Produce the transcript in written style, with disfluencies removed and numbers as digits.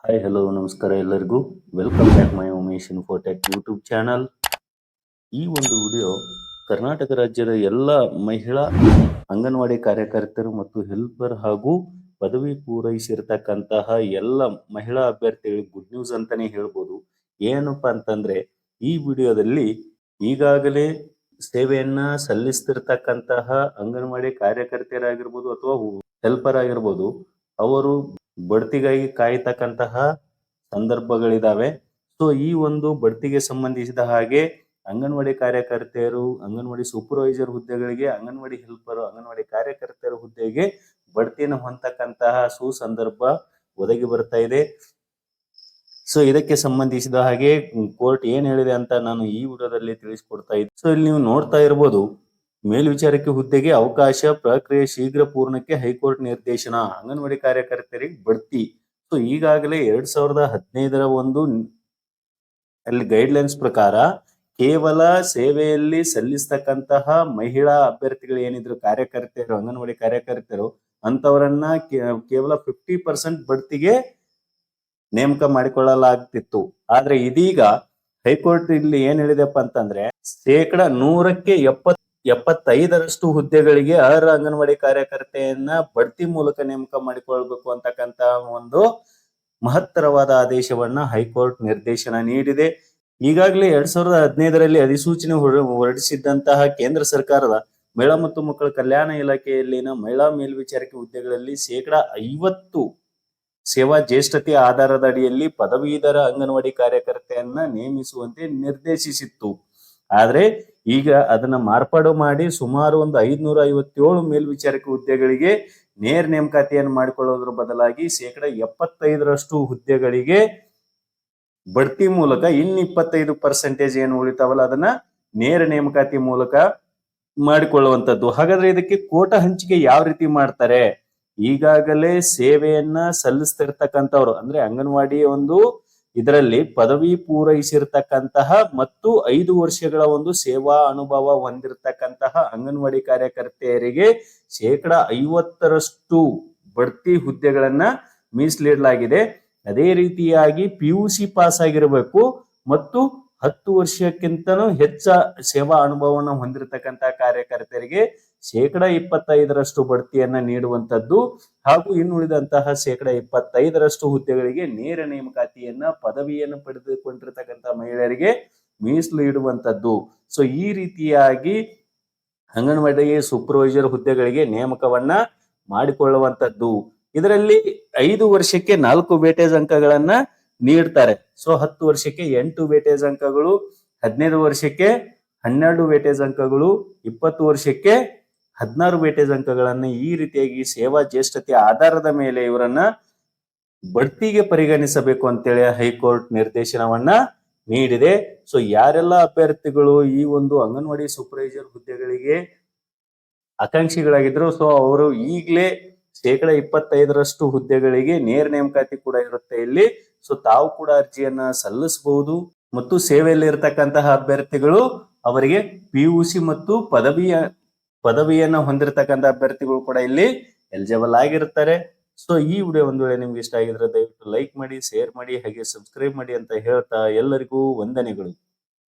Hi hello ನಮಸ್ಕಾರ ಎಲ್ಲರಿಗೂ. Welcome back my Umesh Infotech YouTube channel. ಈ ಒಂದು ವಿಡಿಯೋ ಕರ್ನಾಟಕ ರಾಜ್ಯದ ಎಲ್ಲ ಮಹಿಳಾ ಅಂಗನವಾಡಿ ಕಾರ್ಯಕರ್ತರು ಮತ್ತು ಹೆಲ್ಪರ್ ಹಾಗೂ ಪದವಿ ಪೂರೈಸಿರ್ತಕ್ಕಂತಹ ಎಲ್ಲ ಮಹಿಳಾ ಅಭ್ಯರ್ಥಿಗಳಿಗೆ ಗುಡ್ ನ್ಯೂಸ್ ಅಂತಾನೆ ಹೇಳ್ಬೋದು. ಏನಪ್ಪಾ ಅಂತಂದ್ರೆ ಈ ವಿಡಿಯೋದಲ್ಲಿ ಈಗಾಗಲೇ ಸೇವೆಯನ್ನ ಸಲ್ಲಿಸ್ತಿರ್ತಕ್ಕಂತಹ ಅಂಗನವಾಡಿ ಕಾರ್ಯಕರ್ತರಾಗಿರ್ಬೋದು ಅಥವಾ ಹೆಲ್ಪರ್ ಆಗಿರ್ಬೋದು, ಅವರು ಬಡ್ತಿಗಾಗಿ ಕಾಯ್ತಕ್ಕಂತಹ ಸಂದರ್ಭಗಳಿದಾವೆ. ಸೊ ಈ ಒಂದು ಬಡ್ತಿಗೆ ಸಂಬಂಧಿಸಿದ ಹಾಗೆ ಅಂಗನವಾಡಿ ಕಾರ್ಯಕರ್ತೆಯರು, ಅಂಗನವಾಡಿ ಸೂಪರ್ವೈಸರ್ ಹುದ್ದೆಗಳಿಗೆ, ಅಂಗನವಾಡಿ ಹೆಲ್ಪರ್, ಅಂಗನವಾಡಿ ಕಾರ್ಯಕರ್ತೆಯರ ಹುದ್ದೆಗೆ ಬಡ್ತಿಯನ್ನು ಹೊಂದತಕ್ಕಂತಹ ಸುಸಂದರ್ಭ ಒದಗಿ ಬರ್ತಾ ಇದೆ. ಸೊ ಇದಕ್ಕೆ ಸಂಬಂಧಿಸಿದ ಹಾಗೆ ಕೋರ್ಟ್ ಏನ್ ಹೇಳಿದೆ ಅಂತ ನಾನು ಈ ವಿಡಿಯೋದಲ್ಲಿ ತಿಳಿಸ್ಕೊಡ್ತಾ ಇದ್ದೀನಿ. ಸೊ ಇಲ್ಲಿ ನೀವು ನೋಡ್ತಾ ಇರ್ಬೋದು, ಮೇಲ್ವಿಚಾರಕಿ ಹುದ್ದೆಗೆ ಅವಕಾಶ, ಪ್ರಕ್ರಿಯೆ ಶೀಘ್ರ ಪೂರ್ಣಕ್ಕೆ ಹೈಕೋರ್ಟ್ ನಿರ್ದೇಶನ, ಅಂಗನವಾಡಿ ಕಾರ್ಯಕರ್ತರಿಗೆ ಬಡ್ತಿ. ಸೊ ಈಗಾಗಲೇ 2015 ಒಂದು ಅಲ್ಲಿ ಗೈಡ್ಲೈನ್ಸ್ ಪ್ರಕಾರ ಕೇವಲ ಸೇವೆಯಲ್ಲಿ ಸಲ್ಲಿಸ್ತಕ್ಕಂತಹ ಮಹಿಳಾ ಅಭ್ಯರ್ಥಿಗಳು ಏನಿದ್ರು ಕಾರ್ಯಕರ್ತೆಯರು, ಅಂಗನವಾಡಿ ಕಾರ್ಯಕರ್ತರು ಅಂತವರನ್ನ ಕೇವಲ 50% ಬಡ್ತಿಗೆ ನೇಮಕ ಮಾಡಿಕೊಳ್ಳಲಾಗ್ತಿತ್ತು. ಆದ್ರೆ ಇದೀಗ ಹೈಕೋರ್ಟ್ ಇಲ್ಲಿ ಏನ್ ಹೇಳಿದೆಪ್ಪ ಅಂತಂದ್ರೆ 100ಕ್ಕೆ 75ರಷ್ಟು ಹುದ್ದೆಗಳಿಗೆ ಅರ್ಹ ಅಂಗನವಾಡಿ ಕಾರ್ಯಕರ್ತೆಯನ್ನ ಬಡ್ತಿ ಮೂಲಕ ನೇಮಕ ಮಾಡಿಕೊಳ್ಬೇಕು ಅಂತಕ್ಕಂತ ಒಂದು ಮಹತ್ತರವಾದ ಆದೇಶವನ್ನ ಹೈಕೋರ್ಟ್ ನಿರ್ದೇಶನ ನೀಡಿದೆ. ಈಗಾಗಲೇ 2015ರಲ್ಲಿ ಅಧಿಸೂಚನೆ ಹೊರಡಿಸಿದ್ದಂತಹ ಕೇಂದ್ರ ಸರ್ಕಾರದ ಮಹಿಳಾ ಮತ್ತು ಮಕ್ಕಳ ಕಲ್ಯಾಣ ಇಲಾಖೆಯಲ್ಲಿನ ಮಹಿಳಾ ಮೇಲ್ವಿಚಾರಕಿ ಹುದ್ದೆಗಳಲ್ಲಿ 50% ಸೇವಾ ಜ್ಯೇಷ್ಠತೆಯ ಆಧಾರದ ಅಡಿಯಲ್ಲಿ ಪದವೀಧರ ಅಂಗನವಾಡಿ ಕಾರ್ಯಕರ್ತೆಯನ್ನ ನೇಮಿಸುವಂತೆ ನಿರ್ದೇಶಿಸಿತ್ತು. ಆದ್ರೆ ಈಗ ಅದನ್ನ ಮಾರ್ಪಾಡು ಮಾಡಿ ಸುಮಾರು ಒಂದು 557 ಮೇಲ್ವಿಚಾರಕಿ ಹುದ್ದೆಗಳಿಗೆ ನೇರ ನೇಮಕಾತಿಯನ್ನು ಮಾಡಿಕೊಳ್ಳೋದ್ರ ಬದಲಾಗಿ 75% ಹುದ್ದೆಗಳಿಗೆ ಬಡ್ತಿ ಮೂಲಕ ಇನ್ನು 25% ಏನು ಉಳಿತಾವಲ್ಲ ಅದನ್ನ ನೇರ ನೇಮಕಾತಿ ಮೂಲಕ ಮಾಡಿಕೊಳ್ಳುವಂಥದ್ದು. ಹಾಗಾದ್ರೆ ಇದಕ್ಕೆ ಕೋಟ ಹಂಚಿಕೆ ಯಾವ ರೀತಿ ಮಾಡ್ತಾರೆ? ಈಗಾಗಲೇ ಸೇವೆಯನ್ನ ಸಲ್ಲಿಸ್ತಿರ್ತಕ್ಕಂಥವ್ರು ಅಂದ್ರೆ ಅಂಗನವಾಡಿ ಒಂದು ಇದರಲ್ಲಿ ಪದವಿ ಪೂರೈಸಿರ್ತಕ್ಕಂತಹ ಮತ್ತು 5 ವರ್ಷಗಳ ಒಂದು ಸೇವಾ ಅನುಭವ ಹೊಂದಿರತಕ್ಕಂತಹ ಅಂಗನವಾಡಿ ಕಾರ್ಯಕರ್ತೆಯರಿಗೆ 50% ಬಡ್ತಿ ಹುದ್ದೆಗಳನ್ನ ಮೀಸಲಿಡಲಾಗಿದೆ. ಅದೇ ರೀತಿಯಾಗಿ PUC ಪಾಸ್ ಆಗಿರಬೇಕು ಮತ್ತು 10 ವರ್ಷಕ್ಕಿಂತನೂ ಹೆಚ್ಚ ಸೇವಾ ಅನುಭವವನ್ನು ಹೊಂದಿರತಕ್ಕಂತಹ ಕಾರ್ಯಕರ್ತರಿಗೆ 25% ಬಡ್ತಿಯನ್ನ ನೀಡುವಂತದ್ದು ಹಾಗೂ ಇನ್ನುಳಿದಂತಹ 25% ಹುದ್ದೆಗಳಿಗೆ ನೇರ ನೇಮಕಾತಿಯನ್ನ ಪದವಿಯನ್ನು ಪಡೆದುಕೊಂಡಿರ್ತಕ್ಕಂತಹ ಮಹಿಳೆಯರಿಗೆ ಮೀಸಲು ಇಡುವಂತದ್ದು. ಸೊ ಈ ರೀತಿಯಾಗಿ ಅಂಗನವಾಡಿ ಸೂಪರ್ವೈಸರ್ ಹುದ್ದೆಗಳಿಗೆ ನೇಮಕವನ್ನ ಮಾಡಿಕೊಳ್ಳುವಂತದ್ದು. ಇದರಲ್ಲಿ 5 ವರ್ಷಕ್ಕೆ 4 ವೇಟೇಜ್ ಅಂಕಗಳನ್ನ ನೀಡ್ತಾರೆ. ಸೊ 10 ವರ್ಷಕ್ಕೆ 8 ವೇಟೇಜ್ ಅಂಕಗಳು, 15 ವರ್ಷಕ್ಕೆ 12 ವೇಟೇಜ್ ಅಂಕಗಳು, 20 ವರ್ಷಕ್ಕೆ 16 ವೇಟೇಜ್ ಅಂಕಗಳನ್ನ ಈ ರೀತಿಯಾಗಿ ಸೇವಾ ಜ್ಯೇಷ್ಠತೆಯ ಆಧಾರದ ಮೇಲೆ ಇವರನ್ನ ಬಡ್ತಿಗೆ ಪರಿಗಣಿಸಬೇಕು ಅಂತೇಳಿ ಹೈಕೋರ್ಟ್ ನಿರ್ದೇಶನವನ್ನ ನೀಡಿದೆ. ಸೊ ಯಾರೆಲ್ಲ ಅಭ್ಯರ್ಥಿಗಳು ಈ ಒಂದು ಅಂಗನವಾಡಿ ಸೂಪರ್ವೈಸರ್ ಹುದ್ದೆಗಳಿಗೆ ಆಕಾಂಕ್ಷಿಗಳಾಗಿದ್ರು, ಸೊ ಅವರು ಈಗಲೇ 25% ಹುದ್ದೆಗಳಿಗೆ ನೇರ ನೇಮಕಾತಿ ಕೂಡ ಇರುತ್ತೆ ಇಲ್ಲಿ. ಸೊ ತಾವು ಕೂಡ ಅರ್ಜಿಯನ್ನ ಸಲ್ಲಿಸಬಹುದು ಮತ್ತು ಸೇವೆಯಲ್ಲಿ ಇರತಕ್ಕಂತಹ ಅಭ್ಯರ್ಥಿಗಳು ಅವರಿಗೆ PUC ಮತ್ತು ಪದವಿಯನ್ನ ಹೊಂದಿರತಕ್ಕಂಥ ಅಭ್ಯರ್ಥಿಗಳು ಕೂಡ ಇಲ್ಲಿ ಎಲಿಜಿಬಲ್ ಆಗಿರ್ತಾರೆ. ಸೊ ಈ ವಿಡಿಯೋ ಒಂದು ವೇಳೆ ನಿಮ್ಗೆ ಇಷ್ಟ ಆಗಿದ್ರೆ ದಯವಿಟ್ಟು ಲೈಕ್ ಮಾಡಿ, ಶೇರ್ ಮಾಡಿ, ಹಾಗೆ ಸಬ್ಸ್ಕ್ರೈಬ್ ಮಾಡಿ ಅಂತ ಹೇಳ್ತಾ ಎಲ್ಲರಿಗೂ ವಂದನೆಗಳು.